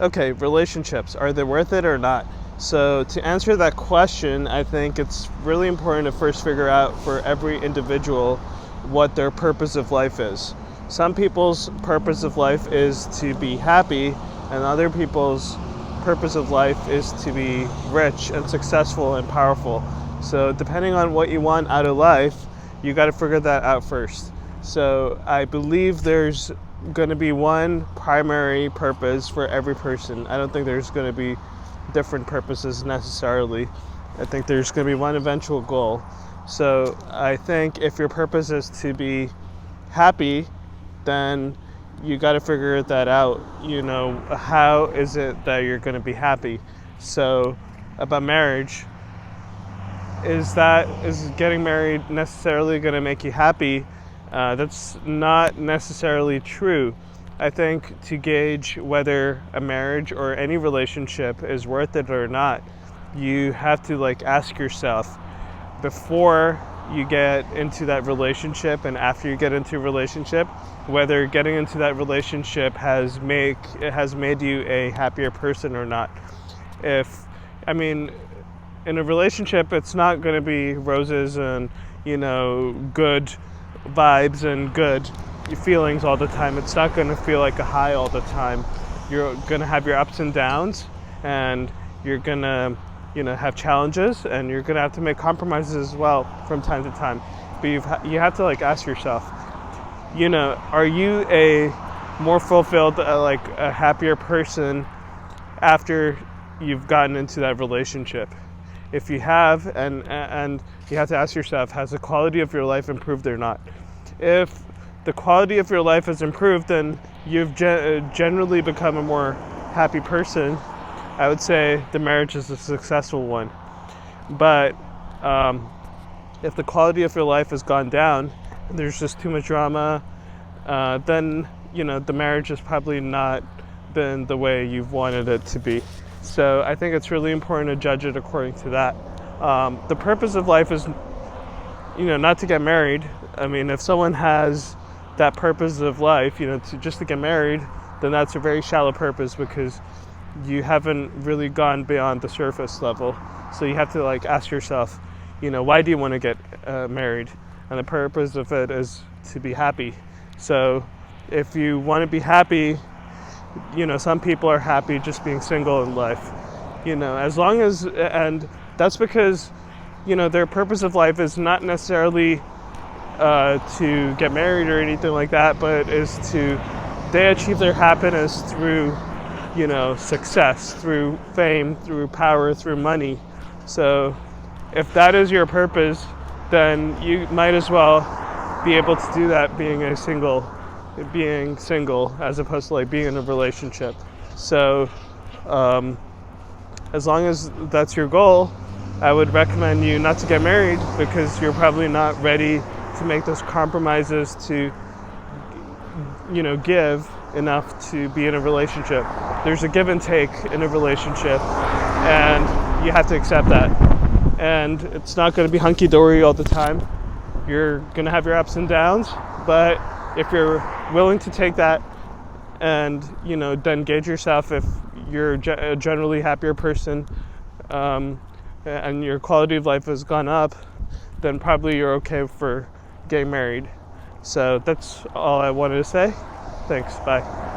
Okay, relationships, are they worth it or not? So, to answer that question, I think it's really important to first figure out for every individual what their purpose of life is. Some people's purpose of life is to be happy, and other people's purpose of life is to be rich and successful and powerful. So, depending on what you want out of life, you got to figure that out first. So, I believe there's going to be one primary purpose for every person. I don't think there's going to be different purposes necessarily. I think there's going to be one eventual goal. So I think if your purpose is to be happy, then you got to figure that out. How is it that you're going to be happy? So about marriage, is getting married necessarily going to make you happy? That's not necessarily true. I think to gauge whether a marriage or any relationship is worth it or not, you have to ask yourself before you get into that relationship and after you get into a relationship, whether getting into that relationship has made you a happier person or not. In a relationship, it's not going to be roses and good vibes and good feelings all the time. It's not going to feel like a high all the time. You're going to have your ups and downs, and you're going to have challenges, and you're going to have to make compromises as well from time to time. But you have to ask yourself, are you a more fulfilled, a happier person after you've gotten into that relationship? If you have, and you have to ask yourself, has the quality of your life improved or not? If the quality of your life has improved, then you've generally become a more happy person. I would say the marriage is a successful one. But if the quality of your life has gone down, and there's just too much drama, then the marriage has probably not been the way you've wanted it to be. So I think it's really important to judge it according to that. The purpose of life is, not to get married. If someone has that purpose of life, to get married, then that's a very shallow purpose because you haven't really gone beyond the surface level. So you have to ask yourself, why do you want to get married? And the purpose of it is to be happy. So if you want to be happy, some people are happy just being single in life. And that's because, their purpose of life is not necessarily to get married or anything like that, but they achieve their happiness through, success, through fame, through power, through money. So if that is your purpose, then you might as well be able to do that being single as opposed to being in a relationship. So as long as that's your goal, I would recommend you not to get married because you're probably not ready to make those compromises to give enough to be in a relationship. There's a give and take in a relationship, and you have to accept that. And it's not going to be hunky-dory all the time. You're going to have your ups and downs, but if you're willing to take that and then gauge yourself if you're a generally happier person, and your quality of life has gone up, then probably you're okay for getting married. So that's all I wanted to say. Thanks, bye.